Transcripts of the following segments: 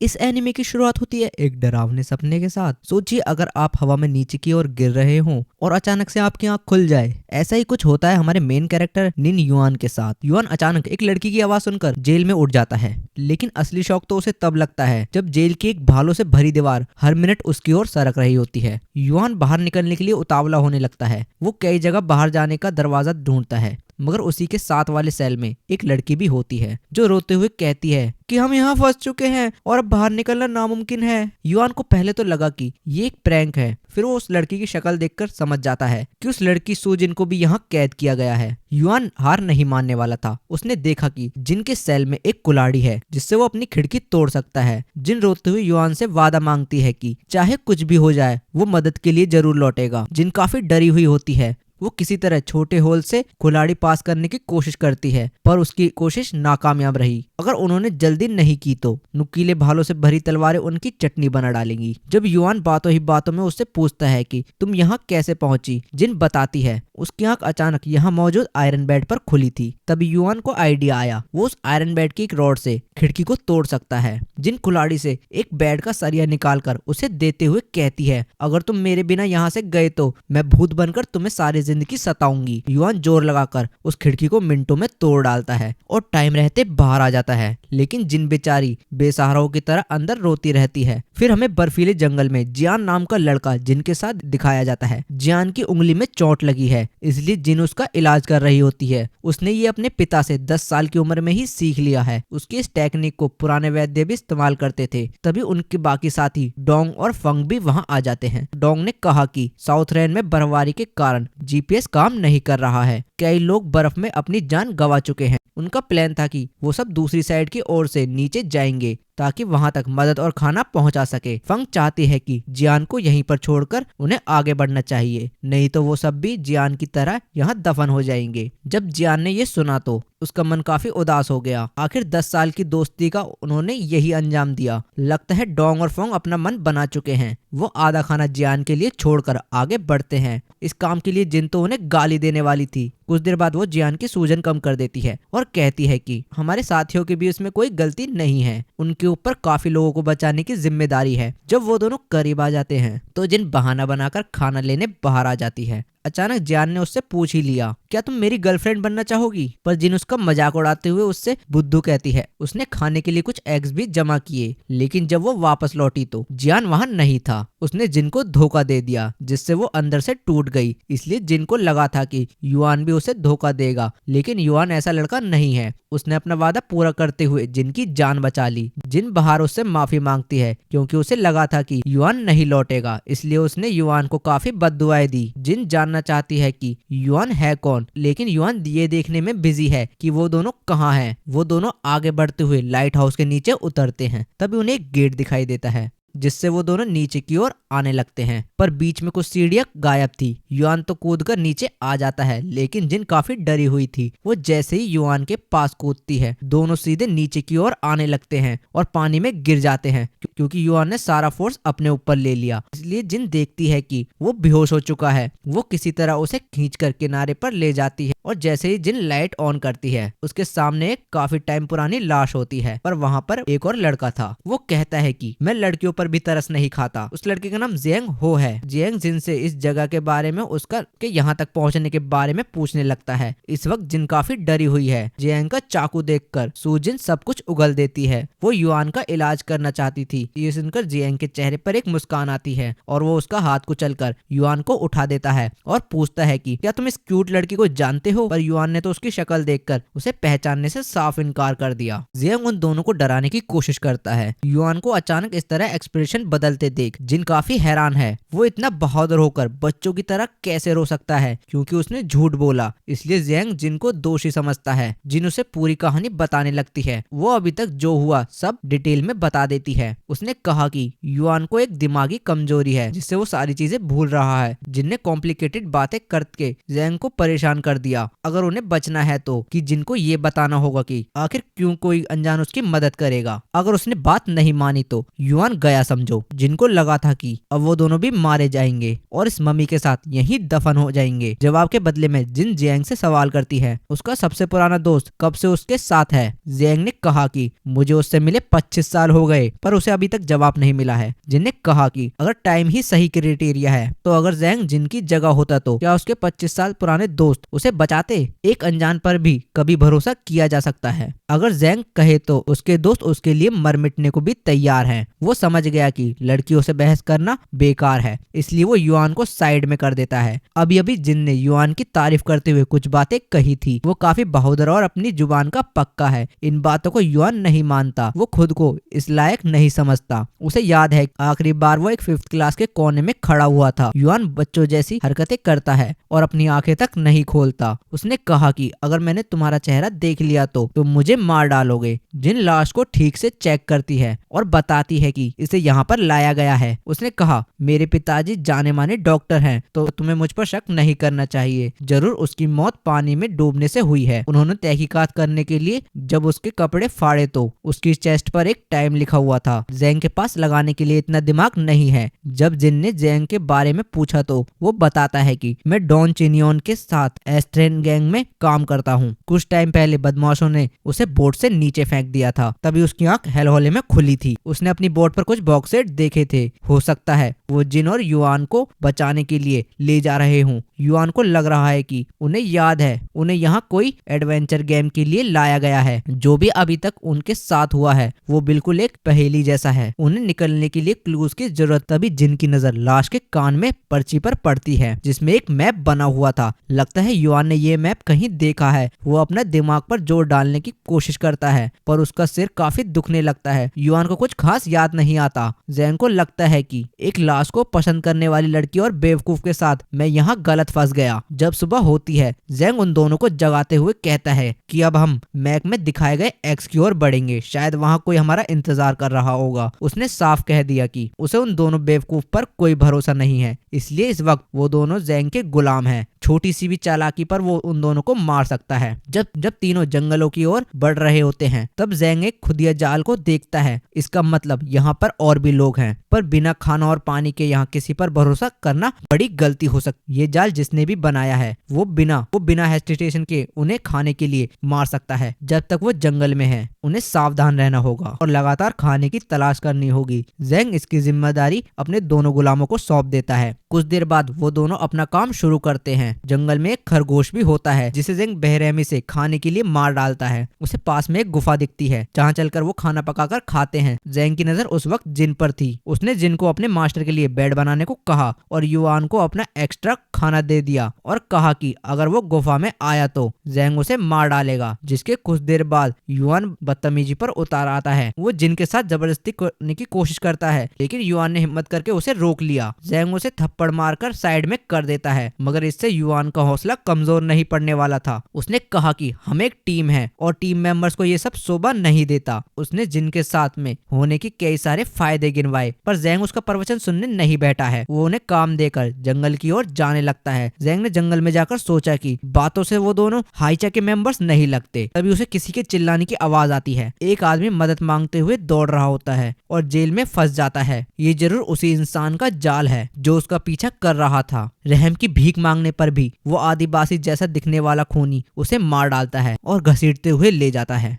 इस एनिमे की शुरुआत होती है एक डरावने सपने के साथ। सोचिए अगर आप हवा में नीचे की ओर गिर रहे हो और अचानक से आपकी आंख खुल जाए। ऐसा ही कुछ होता है हमारे मेन कैरेक्टर निन युआन के साथ। युआन अचानक एक लड़की की आवाज सुनकर जेल में उठ जाता है, लेकिन असली शौक तो उसे तब लगता है जब जेल की एक भालों से भरी दीवार हर मिनट उसकी ओर सरक रही होती है। युआन बाहर निकलने के लिए उतावला होने लगता है। वो कई जगह बाहर जाने का दरवाजा ढूंढता है, मगर उसी के साथ वाले सेल में एक लड़की भी होती है जो रोते हुए कहती है कि हम यहाँ फंस चुके हैं और अब बाहर निकलना नामुमकिन है। युआन को पहले तो लगा कि ये एक प्रैंक है, फिर वो उस लड़की की शक्ल देखकर समझ जाता है कि उस लड़की सुजिन को भी यहाँ कैद किया गया है। युआन हार नहीं मानने वाला था। उसने देखा कि जिन के सेल में एक कुल्हाड़ी है जिससे वो अपनी खिड़की तोड़ सकता है। जिन रोते हुए युआन से वादा मांगती है कि चाहे कुछ भी हो जाए वो मदद के लिए जरूर लौटेगा। जिन काफी डरी हुई होती है। वो किसी तरह छोटे होल से कुल्हाड़ी पास करने की कोशिश करती है, पर उसकी कोशिश नाकामयाब रही। अगर उन्होंने जल्दी नहीं की तो नुकीले भालों से भरी तलवारें उनकी चटनी बना डालेंगी। जब युआन बातों ही बातों में उससे पूछता है कि तुम यहाँ कैसे पहुंची, जिन बताती है उसकी आंख अचानक यहाँ मौजूद आयरन बेड पर खुली थी। तभी युआन को आइडिया आया, वो उस आयरन बेड की एक रॉड से खिड़की को तोड़ सकता है। जिन कुल्हाड़ी से एक बेड का सरिया निकालकर उसे देते हुए कहती है, अगर तुम मेरे बिना यहाँ से गए तो मैं भूत बनकर तुम्हें सारी जिंदगी सताऊंगी। युआन जोर लगाकर उस खिड़की को मिनटों में तोड़ डालता है और टाइम रहते बाहर आ जाता है, लेकिन जिन बेचारी बेसहाराओं की तरह अंदर रोती रहती है। फिर हमें बर्फीले जंगल में जियान नाम का लड़का जिन के साथ दिखाया जाता है। जियान की उंगली में चोट लगी है, इसलिए जिन उसका इलाज कर रही होती है। उसने ये अपने पिता से 10 साल की उम्र में ही सीख लिया है। उसकी इस टेक्निक को पुराने वैद्य भी इस्तेमाल करते थे। तभी उनके बाकी साथी डोंग और फंग भी वहां आ जाते हैं। डोंग ने कहा कि साउथ रेन में बर्फबारी के कारण जीपीएस काम नहीं कर रहा है। कई लोग बर्फ में अपनी जान गंवा चुके हैं। उनका प्लान था कि वो सब दूसरी साइड की ओर से नीचे जाएंगे ताकि वहां तक मदद और खाना पहुंचा सके। फंग चाहती है कि जियान को यहीं पर छोड़कर उन्हें आगे बढ़ना चाहिए, नहीं तो वो सब भी जियान की तरह यहाँ दफन हो जाएंगे। जब जियान ने ये सुना तो उसका मन काफी उदास हो गया। आखिर 10 साल की दोस्ती का उन्होंने यही अंजाम दिया। लगता है डोंग और फोंग अपना मन बना चुके हैं। वो आधा खाना जियान के लिए छोड़कर आगे बढ़ते हैं। इस काम के लिए जिन तो उन्हें गाली देने वाली थी। कुछ देर बाद वो जियान की सूजन कम कर देती है और कहती है कि हमारे साथियों की भी इसमें कोई गलती नहीं है, उनके ऊपर काफी लोगों को बचाने की जिम्मेदारी है। जब वो दोनों करीब आ जाते हैं तो जिन बहाना बनाकर खाना लेने बाहर आ जाती है। अचानक जियान ने उससे पूछ ही लिया, क्या तुम मेरी गर्लफ्रेंड बनना चाहोगी? पर जिन उसका मजाक उड़ाते हुए उससे बुद्धू कहती है। उसने खाने के लिए कुछ एग्स भी जमा किए, लेकिन जब वो वापस लौटी तो जियान वहां नहीं था। उसने जिन को धोखा दे दिया, जिससे वो अंदर से टूट गई। इसलिए जिन को लगा था कि युआन भी उसे धोखा देगा, लेकिन युआन ऐसा लड़का नहीं है। उसने अपना वादा पूरा करते हुए जिन की जान बचा ली। जिन बाहर उससे माफी मांगती है क्योंकि उसे लगा था कि युआन नहीं लौटेगा, इसलिए उसने युआन को काफी बद्दुआएं दी। जिन जानना चाहती है कि युआन है कौन, लेकिन युआन ये देखने में बिजी है कि वो दोनों कहाँ हैं। वो दोनों आगे बढ़ते हुए लाइट हाउस के नीचे उतरते हैं। तभी उन्हें एक गेट दिखाई देता है, जिससे वो दोनों नीचे की ओर आने लगते हैं। पर बीच में कुछ सीढ़ियां गायब थी। युआन तो कूदकर नीचे आ जाता है, लेकिन जिन काफी डरी हुई थी। वो जैसे ही युआन के पास कूदती है, दोनों सीधे नीचे की ओर आने लगते हैं और पानी में गिर जाते हैं, क्योंकि युआन ने सारा फोर्स अपने ऊपर ले लिया। इसलिए जिन देखती है कि वो बेहोश हो चुका है, वो किसी तरह उसे खींचकर किनारे पर ले जाती है। और जैसे ही जिन लाइट ऑन करती है, उसके सामने एक काफी टाइम पुरानी लाश होती है। पर वहां पर एक और लड़का था। वो कहता है कि मैं लड़कियों पर भी तरस नहीं खाता। उस लड़के का नाम जियांग हो है। जियांग जिन से इस जगह के बारे में, उसका के यहाँ तक पहुँचने के बारे में पूछने लगता है। इस वक्त जिन काफी डरी हुई है। जियांग का चाकू देखकर सूजिन सब कुछ उगल देती है। वो युआन का इलाज करना चाहती थी। ये सुनकर जियांग के चेहरे पर एक मुस्कान आती है और वो उसका हाथ कुचलकर युआन को उठा देता है और पूछता है कि क्या तुम इस क्यूट लड़की को जानते हो? पर युआन ने तो उसकी शक्ल देखकर उसे पहचानने से साफ इनकार कर दिया। जियांग उन दोनों को डराने की कोशिश करता है। युआन को अचानक इस तरह एक्सप्रेशन बदलते देख जिन काफी हैरान है। वो इतना बहादुर होकर बच्चों की तरह कैसे रो सकता है, क्योंकि उसने झूठ बोला। इसलिए जियांग जिन को दोषी समझता है। जिन उसे पूरी कहानी बताने लगती है। वो अभी तक जो हुआ सब डिटेल में बता देती है। उसने कहा कि युआन को एक दिमागी कमजोरी है, जिससे वो सारी चीजें भूल रहा है। जिन ने कॉम्प्लिकेटेड बातें करके जियांग को परेशान कर दिया। अगर उन्हें बचना है तो कि जिनको ये बताना होगा कि आखिर क्यों कोई अनजान उसकी मदद करेगा। अगर उसने बात नहीं मानी तो युआन गया समझो। जिनको लगा था कि अब वो दोनों भी मारे जाएंगे और इस मम्मी के साथ यहीं दफन हो जाएंगे। जवाब के बदले में जिन जियांग से सवाल करती है उसका सबसे पुराना दोस्त कब से उसके साथ है। जियांग ने कहा कि मुझे उससे मिले 25 साल हो गए, पर उसे अभी तक जवाब नहीं मिला है। जिन ने कहा कि अगर टाइम ही सही क्राइटेरिया है तो अगर जियांग जिनकी जगह होता तो क्या उसके 25 साल पुराने दोस्त उसे बचाते। एक अनजान पर भी कभी भरोसा किया जा सकता है। अगर जियांग कहे तो उसके दोस्त उसके लिए मर मिटने को भी तैयार हैं। वो समझ गया कि लड़कियों से बहस करना बेकार है, इसलिए वो युआन को साइड में कर देता है। अभी अभी जिन ने युआन की तारीफ करते हुए कुछ बातें कही थी। वो काफी बहादुर और अपनी जुबान का पक्का है। इन बातों को युआन नहीं मानता। वो खुद को इस लायक नहीं समझता। उसे याद है आखिरी बार वो एक 5th क्लास के कोने में खड़ा हुआ था। युआन बच्चों जैसी हरकतें करता है और अपनी आंखें तक नहीं खोलता। उसने कहा कि अगर मैंने तुम्हारा चेहरा देख लिया तो तुम मुझे मार डालोगे। जिन लाश को ठीक से चेक करती है और बताती है कि इसे यहाँ पर लाया गया है। उसने कहा मेरे पिताजी जाने माने डॉक्टर हैं, तो तुम्हें मुझ पर शक नहीं करना चाहिए। जरूर उसकी मौत पानी में डूबने से हुई है। उन्होंने तहकीकात करने के लिए जब उसके कपड़े फाड़े तो उसकी चेस्ट पर एक टाइम लिखा हुआ था। जियांग के पास लगाने के लिए इतना दिमाग नहीं है। जब जिन ने जियांग के बारे में पूछा तो वो बताता है कि मैं डॉन चिनियोन के साथ एस्ट्रेन गैंग में काम करता हूँ। कुछ टाइम पहले बदमाशों ने उसे बोट से नीचे फेंक दिया था, तभी उसकी आंख हेलहोले में खुली थी। उसने अपनी बोट पर कुछ बॉक्सेट देखे थे। हो सकता है वो जिन और युआन को बचाने के लिए ले जा रहे हों। युआन को लग रहा है कि उन्हें याद है उन्हें यहाँ कोई एडवेंचर गेम के लिए लाया गया है। जो भी अभी तक उनके साथ हुआ है वो बिल्कुल एक पहेली जैसा है। उन्हें निकलने के लिए क्लूज की जरूरत। तभी जिन की नजर लाश के कान में पर्ची पर पड़ती है जिसमें एक मैप बना हुआ था। लगता है युआन ने ये मैप कहीं देखा है। वो अपना दिमाग पर जोर डालने की कोशिश करता है पर उसका सिर काफी दुखने लगता है। युआन को कुछ खास याद नहीं आता। जियांग को लगता है कि एक लाश को पसंद करने वाली लड़की और बेवकूफ के साथ मैं यहाँ गलत फंस गया। जब सुबह होती है जियांग उन दोनों को जगाते हुए कहता है कि अब हम मैप में दिखाए गए एक्स की ओर बढ़ेंगे। शायद वहाँ कोई हमारा इंतजार कर रहा होगा। उसने साफ कह दिया कि उसे उन दोनों बेवकूफ पर कोई भरोसा नहीं है, इसलिए इस वक्त वो दोनों जियांग के गुलाम हैं। छोटी सी भी चालाकी पर वो उन दोनों को मार सकता है। जब तीनों जंगलों की ओर बढ़ रहे होते हैं तब जियांग एक खुदिया जाल को देखता है। इसका मतलब यहाँ पर और भी लोग हैं, पर बिना खाना और पानी के यहाँ किसी पर भरोसा करना बड़ी गलती हो सकती। ये जाल जिसने भी बनाया है वो बिना हेस्टिटेशन के उन्हें खाने के लिए मार सकता है। जब तक वो जंगल में है उन्हें सावधान रहना होगा और लगातार खाने की तलाश करनी होगी। जियांग इसकी जिम्मेदारी अपने दोनों गुलामों को सौंप देता है। कुछ देर बाद वो दोनों अपना काम शुरू करते हैं। जंगल में एक खरगोश भी होता है जिसे जियांग बेरहमी से खाने के लिए मार डालता है। उसे पास में एक गुफा दिखती है जहाँ चलकर वो खाना पकाकर खाते हैं। जियांग की नजर उस वक्त जिन पर थी। उसने जिन को अपने मास्टर के लिए बेड बनाने को कहा और युआन को अपना एक्स्ट्रा खाना दे दिया और कहा कि अगर वो गुफा में आया तो जियांग उसे मार डालेगा। जिसके कुछ देर बाद युआन बदतमीजी पर उतार आता है। वो जिन के साथ जबरदस्ती करने की कोशिश करता है लेकिन युआन ने हिम्मत करके उसे रोक लिया। जियांग उसे थप्पड़ मारकर साइड में कर देता है, मगर इससे युआन का हौसला कमजोर नहीं पड़ने वाला था। उसने कहा कि हम एक टीम है और टीम मेंबर्स को ये सब शोभा नहीं देता। उसने जिन के साथ में होने की कई सारे फायदे गिनवाए, पर जियांग उसका प्रवचन सुनने नहीं बैठा है। वो उन्हें काम देकर जंगल की ओर जाने लगता है। जियांग ने जंगल में जाकर सोचा कि बातों से वो दोनों हाइचा के मेंबर्स नहीं लगते। तभी उसे किसी के चिल्लाने की आवाज आती है। एक आदमी मदद मांगते हुए दौड़ रहा होता है और जेल में फंस जाता है। ये जरूर उसी इंसान का जाल है जो उसका पीछा कर रहा था। रहम की भीख मांगने पर भी वो आदिवासी जैसा दिखने वाला खूनी उसे मार डालता है और घसीटते हुए ले जाता है।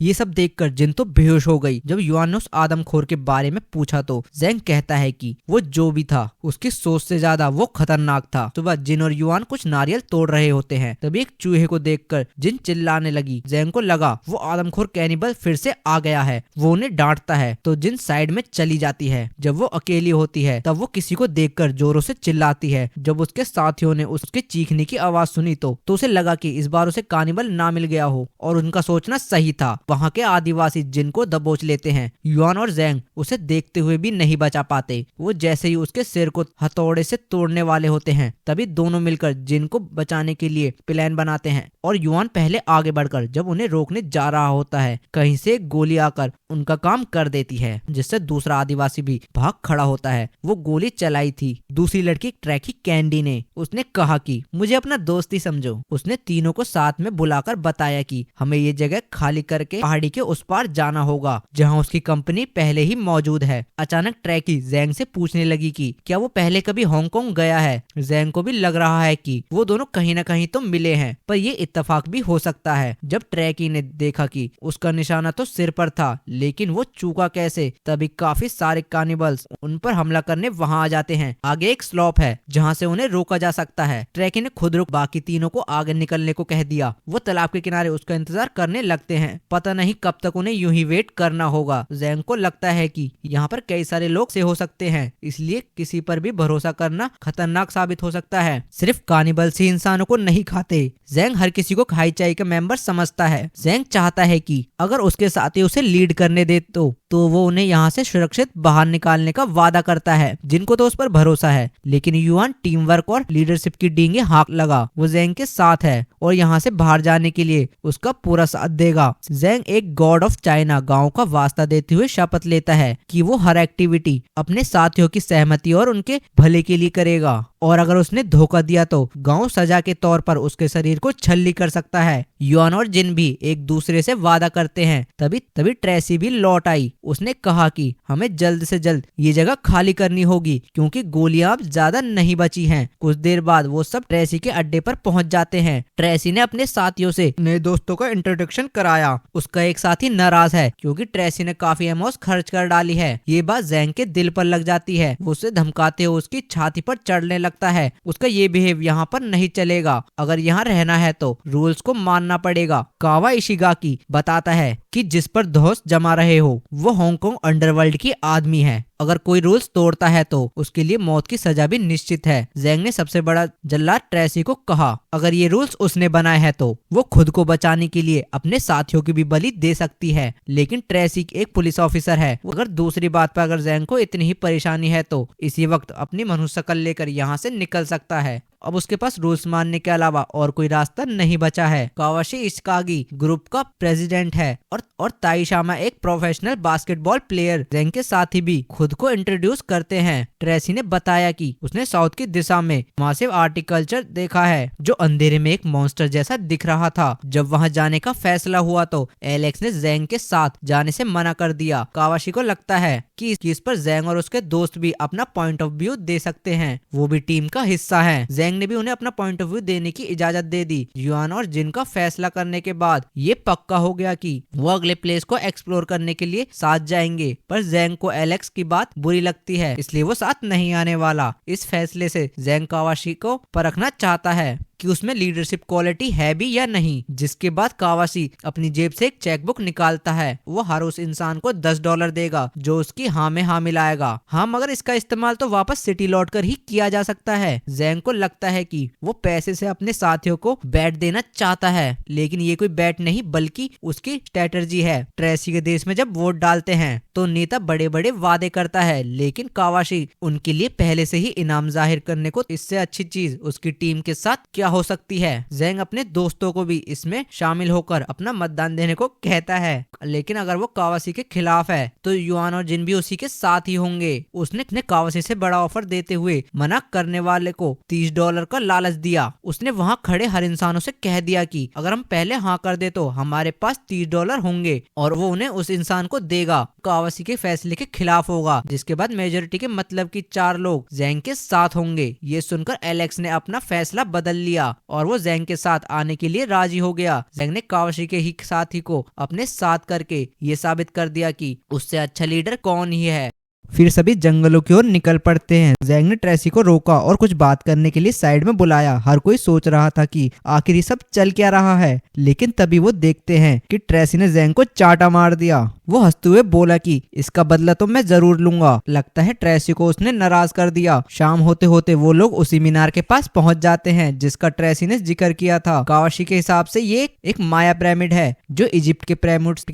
ये सब देखकर जिन तो बेहोश हो गई। जब युआन ने उस आदमखोर के बारे में पूछा तो जियांग कहता है कि वो जो भी था उसकी सोच से ज्यादा वो खतरनाक था। सुबह जिन और युआन कुछ नारियल तोड़ रहे होते हैं तभी एक चूहे को देखकर जिन चिल्लाने लगी। जियांग को लगा वो आदमखोर कैनिबल फिर से आ गया है। वो उन्हें डांटता है तो जिन साइड में चली जाती है। जब वो अकेली होती है तब वो किसी को देखकर जोरों से चिल्लाती है। जब उसके साथियों ने उसके चीखने की आवाज सुनी तो उसे लगा कि इस बार उसे कैनिबल ना मिल गया हो, और उनका सोचना सही था। वहाँ के आदिवासी जिन को दबोच लेते हैं। युआन और जियांग उसे देखते हुए भी नहीं बचा पाते। वो जैसे ही उसके सिर को हथौड़े से तोड़ने वाले होते हैं तभी दोनों मिलकर जिन को बचाने के लिए प्लान बनाते हैं और युआन पहले आगे बढ़कर जब उन्हें रोकने जा रहा होता है कहीं से एक गोली आकर उनका काम कर देती है, जिससे दूसरा आदिवासी भी भाग खड़ा होता है। वो गोली चलाई थी दूसरी लड़की ट्रैकी कैंडी ने। उसने कहा कि मुझे अपना दोस्त ही समझो। उसने तीनों को साथ में बुलाकर बताया कि हमें ये जगह खाली करके उसे पहाड़ी के उस पार जाना होगा जहाँ उसकी कंपनी पहले ही मौजूद है। अचानक ट्रैकी जैंग से पूछने लगी कि क्या वो पहले कभी हांगकांग गया है। जैंग को भी लग रहा है कि वो दोनों कहीं न कहीं तो मिले हैं, पर ये इत्तेफाक भी हो सकता है। जब ट्रैकी ने देखा कि उसका निशाना तो सिर पर था, लेकिन वो चूका कैसे, तभी काफी सारे कानिबल्स उन पर हमला करने वहां आ जाते हैं। आगे एक स्लॉप है जहां से उन्हें रोका जा सकता है। ट्रैकी ने खुद रुक बाकी तीनों को आगे निकलने को कह दिया। वो तालाब के किनारे उसका इंतजार करने लगते हैं। पता नहीं कब तक उन्हें यूं ही वेट करना होगा। जैंग को लगता है कि यहाँ पर कई सारे लोग से हो सकते हैं, इसलिए किसी पर भी भरोसा करना खतरनाक साबित हो सकता है। सिर्फ कानिबल्स ही इंसानों को नहीं खाते। जैंग हर किसी को खाईचाई का मेंबर समझता है। जैंग चाहता है कि अगर उसके साथी उसे लीड करने दे तो वो उन्हें यहाँ से सुरक्षित बाहर निकालने का वादा करता है, जिनको तो उस पर भरोसा है। लेकिन युआन टीम वर्क और लीडरशिप की डींगे हाँक लगा। वो जैंग के साथ है और यहाँ से बाहर जाने के लिए उसका पूरा साथ देगा। जैंग एक गॉड ऑफ चाइना गांव का वास्ता देते हुए शपथ लेता है कि वो हर एक्टिविटी अपने साथियों की सहमति और उनके भले के लिए करेगा, और अगर उसने धोखा दिया तो गांव सजा के तौर पर उसके शरीर को छल्ली कर सकता है। युआन और जिन भी एक दूसरे से वादा करते हैं। तभी ट्रेसी भी लौट आई। उसने कहा कि हमें जल्द से जल्द ये जगह खाली करनी होगी क्योंकि गोलियां अब ज्यादा नहीं बची हैं। कुछ देर बाद वो सब ट्रेसी के अड्डे पर पहुंच जाते हैं। ट्रेसी ने अपने साथियों से नए दोस्तों का इंट्रोडक्शन कराया। उसका एक साथी नाराज है क्योंकि ट्रेसी ने काफी एमोस खर्च कर डाली है। ये बात जैंग के दिल पर लग जाती है। वो उसे धमकाते हुए उसकी छाती पर चढ़ने लगता है। उसका ये बिहेव यहाँ पर नहीं चलेगा। अगर यहाँ रहना है तो रूल्स को मानना पड़ेगा। कावा इशिगाकी बताता है कि जिस पर दोस्त जमा रहे हो वो हांगकांग अंडरवर्ल्ड की आदमी है। अगर कोई रूल्स तोड़ता है तो उसके लिए मौत की सजा भी निश्चित है। जैंग ने सबसे बड़ा जल्लाद ट्रेसी को कहा अगर ये रूल्स उसने बनाए हैं तो वो खुद को बचाने के लिए अपने साथियों की भी बलि दे सकती है। लेकिन ट्रेसी एक पुलिस ऑफिसर है। अगर दूसरी बात पर अगर जैंग को इतनी ही परेशानी है तो इसी वक्त अपनी मनुष्य शक्ल लेकर यहाँ से निकल सकता है। अब उसके पास रूल्स मानने के अलावा और कोई रास्ता नहीं बचा है। कावाशी इशिगाकी ग्रुप का प्रेसिडेंट है और ताइशामा एक प्रोफेशनल बास्केटबॉल प्लेयर। जैंग के साथी भी खुद को इंट्रोड्यूस करते हैं। ट्रेसी ने बताया कि उसने साउथ की दिशा में मासिव आर्टिकल्चर देखा है जो अंधेरे में एक मॉन्स्टर जैसा दिख रहा था। जब वहां जाने का फैसला हुआ तो एलेक्स ने जैंग के साथ जाने से मना कर दिया। कावाशी को लगता है कि इस पर जैंग और उसके दोस्त भी अपना पॉइंट ऑफ व्यू दे सकते हैं। वो भी टीम का हिस्सा है। जैंग ने भी उन्हें अपना पॉइंट ऑफ व्यू देने की इजाजत दे दी। युआन और जिन का फैसला करने के बाद ये पक्का हो गया कि वो अगले प्लेस को एक्सप्लोर करने के लिए साथ जाएंगे। पर जैंग को एलेक्स की बात बुरी लगती है, इसलिए वो साथ नहीं आने वाला। इस फैसले से जैंग कावाशी को परखना चाहता है कि उसमें लीडरशिप क्वालिटी है भी या नहीं। जिसके बाद कावाशी अपनी जेब से एक चेकबुक निकालता है। वो हर उस इंसान को $10 देगा जो उसकी हाँ में हाँ मिलाएगा। हाँ, मगर इसका इस्तेमाल तो वापस सिटी लौट कर ही किया जा सकता है। जैंग को लगता है कि वो पैसे से अपने साथियों को बैट देना चाहता है, लेकिन ये कोई बैट नहीं बल्कि उसकी स्ट्रेटजी है। ट्रेसी के देश में जब वोट डालते हैं तो नेता बड़े बड़े वादे करता है, लेकिन कावाशी उनके लिए पहले से ही इनाम जाहिर करने को इससे अच्छी चीज उसकी टीम के साथ क्या हो सकती है। जैंग अपने दोस्तों को भी इसमें शामिल होकर अपना मतदान देने को कहता है, लेकिन अगर वो कावाशी के खिलाफ है तो युआन और जिन भी उसी के साथ ही होंगे। उसने कावाशी से बड़ा ऑफर देते हुए मना करने वाले को $30 का लालच दिया। उसने वहां खड़े हर इंसानों से कह दिया कि अगर हम पहले हाँ कर दे तो हमारे पास $30 होंगे और वो उन्हें उस इंसान को देगा। कावाशी के फैसले के खिलाफ होगा, जिसके बाद मेजोरिटी के मतलब कि 4 लोग जैंग के साथ होंगे। ये सुनकर एलेक्स ने अपना फैसला बदल लिया और वो जैंग के साथ आने के लिए राजी हो गया। जैंग ने कावाशी के ही साथी को अपने साथ करके ये साबित कर दिया कि उससे अच्छा लीडर कौन ही है। फिर सभी जंगलों की ओर निकल पड़ते हैं। जैंग ने ट्रेसी को रोका और कुछ बात करने के लिए साइड में बुलाया। हर कोई सोच रहा था कि आखिर ये सब चल क्या रहा है, लेकिन तभी वो देखते हैं कि ट्रेसी ने जैंग को चाटा मार दिया। वो हंसते हुए बोला कि इसका बदला तो मैं जरूर लूंगा। लगता है ट्रेसी को उसने नाराज कर दिया। शाम होते होते वो लोग उसी मीनार के पास पहुंच जाते हैं जिसका ट्रेसी ने जिक्र किया था। कावाशी के हिसाब से ये एक माया पिरामिड है जो इजिप्ट के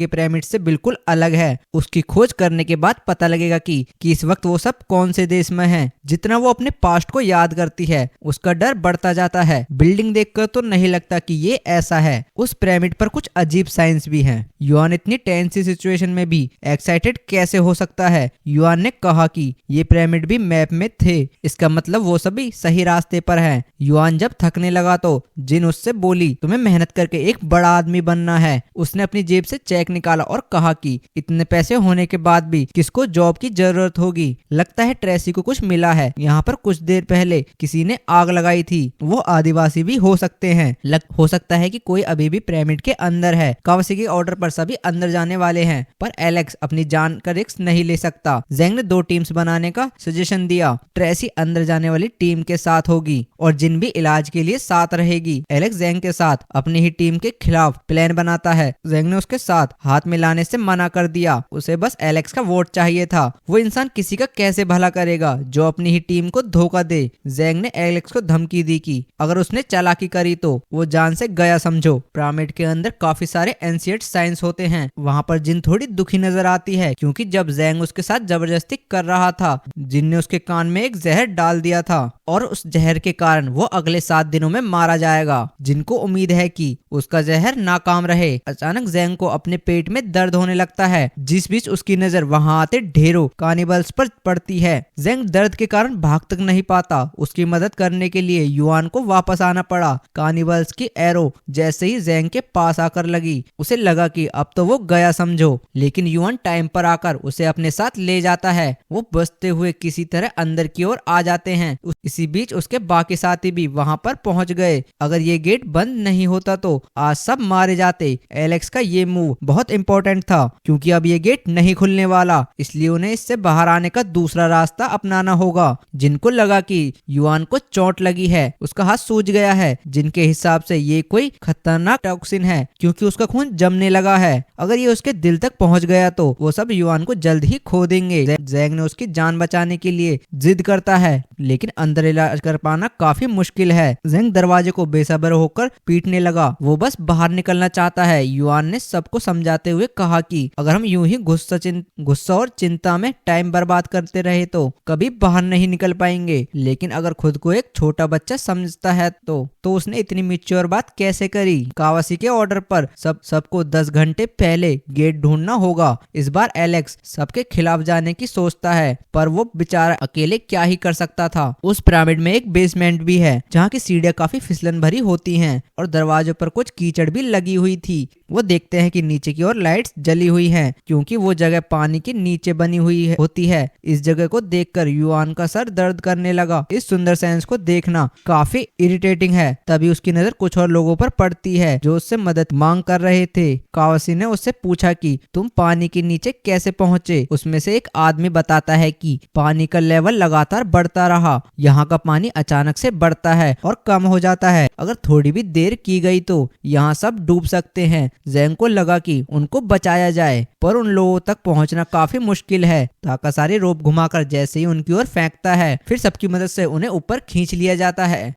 पिरामिड से बिल्कुल अलग है। उसकी खोज करने के बाद पता लगेगा कि इस वक्त वो सब कौन से देश में हैं। जितना वो अपने पास्ट को याद करती है उसका डर बढ़ता जाता है। बिल्डिंग देखकर तो नहीं लगता कि ये ऐसा है। उस पिरामिड पर कुछ अजीब साइंस भी हैं। युआन इतनी टेंस सी सिचुएशन सिचुएशन में भी एक्साइटेड कैसे हो सकता है। युआन ने कहा कि ये पिरामिड भी मैप में थे, इसका मतलब वो सभी सही रास्ते पर हैं। युआन जब थकने लगा तो जिन उससे बोली, तुम्हें मेहनत करके एक बड़ा आदमी बनना है। उसने अपनी जेब से चेक निकाला और कहा कि इतने पैसे होने के बाद भी किसको जॉब की जरूरत होगी, लगता है ट्रेसी को कुछ मिला है। यहाँ पर कुछ देर पहले किसी ने आग लगाई थी, वो आदिवासी भी हो सकते हैं। हो सकता है कि कोई अभी भी पिरामिड के अंदर है। कावासाकी के ऑर्डर पर सभी अंदर जाने वाले हैं, पर एलेक्स अपनी जान का रिस्क नहीं ले सकता। जेंग ने 2 टीम्स बनाने का सजेशन दिया। ट्रेसी अंदर जाने वाली टीम के साथ होगी और जिन भी इलाज के लिए साथ रहेगी। एलेक्स जेंग के साथ अपनी ही टीम के खिलाफ प्लान बनाता है। जेंग ने उसके साथ हाथ मिलाने से मना कर दिया, उसे बस एलेक्स का वोट चाहिए था। वो इंसान किसी का कैसे भला करेगा जो अपनी ही टीम को धोखा दे। जेंग ने एलेक्स को धमकी दी कि अगर उसने चालाकी करी तो वो जान से गया समझो। पिरामिड के अंदर काफी सारे एंशिएंट साइंस होते हैं। वहाँ पर जिन थोड़ी दुखी नजर आती है, क्योंकि जब जेंग उसके साथ जबरदस्ती कर रहा था, जिन ने उसके कान में एक जहर डाल दिया था और उस जहर के कारण वो अगले 7 दिनों में मारा जाएगा। जिनको उम्मीद है कि उसका जहर नाकाम रहे। अचानक जेंग को अपने पेट में दर्द होने लगता है, जिस बीच उसकी नजर वहां आते ढेरों कानिबल्स पर पड़ती है। जेंग दर्द के कारण भाग तक नहीं पाता। उसकी मदद करने के लिए युआन को वापस आना पड़ा। कानिबल्स की एरो जैसे ही जेंग के पास आकर लगी, उसे लगा कि अब तो वो गया समझो, लेकिन युआन टाइम पर आकर उसे अपने साथ ले जाता है। वो बचते हुए किसी तरह अंदर की ओर आ जाते हैं। इसी बीच उसके बाकी साथी भी वहां पर पहुंच गए। अगर ये गेट बंद नहीं होता तो आज सब मारे जाते। एलेक्स का ये मूव बहुत इंपॉर्टेंट था, क्योंकि अब ये गेट नहीं खुलने वाला, इसलिए उन्हें इससे बाहर आने का दूसरा रास्ता अपनाना होगा। जिनको लगा कि युआन को चोट लगी है, उसका हाथ सूज गया है, जिनके हिसाब से ये कोई खतरनाक टॉक्सिन है, क्योंकि उसका खून जमने लगा है। अगर ये उसके दिल तक पहुंच गया तो वो सब युआन को जल्द ही खो देंगे। जेंग ने उसकी जान बचाने के लिए जिद करता है, लेकिन अंदर इलाज कर पाना काफी मुश्किल है। जेंग दरवाजे को बेसब्र होकर पीटने लगा, वो बस बाहर निकलना चाहता है। युआन ने सबको समझाते हुए कहा कि अगर हम यूं ही गुस्सा और चिंता में टाइम बर्बाद करते रहे तो कभी बाहर नहीं निकल पाएंगे। लेकिन अगर खुद को एक छोटा बच्चा समझता है तो उसने इतनी मिच्योर बात कैसे करी। कावासाकी के ऑर्डर पर सबको 10 घंटे पहले गेट ढूंढना होगा। इस बार एलेक्स सबके खिलाफ जाने की सोचता है, पर वो बेचारा अकेले क्या ही कर सकता था। उस पिरामिड में एक बेसमेंट भी है, जहाँ की सीढ़ियाँ काफी फिसलन भरी होती हैं और दरवाजों पर कुछ कीचड़ भी लगी हुई थी। वो देखते हैं कि नीचे की ओर लाइट्स जली हुई हैं, क्योंकि वो जगह पानी के नीचे बनी हुई होती है। इस जगह को देखकर युआन का सर दर्द करने लगा। इस सुंदर साइंस को देखना काफी इरिटेटिंग है। तभी उसकी नजर कुछ और लोगों पर पड़ती है जो उससे मदद मांग कर रहे थे। कावासाकी ने उससे पूछा कि तुम पानी के नीचे कैसे पहुंचे। उसमें से एक आदमी बताता है कि पानी का लेवल लगातार बढ़ता रहा। यहाँ का पानी अचानक से बढ़ता है और कम हो जाता है। अगर थोड़ी भी देर की गई तो यहाँ सब डूब सकते हैं। जेंग को लगा कि उनको बचाया जाए, पर उन लोगों तक पहुंचना काफी मुश्किल है। ताकासारी रोप घुमाकर जैसे ही उनकी ओर फेंकता है, फिर सबकी मदद से उन्हें ऊपर खींच लिया जाता है।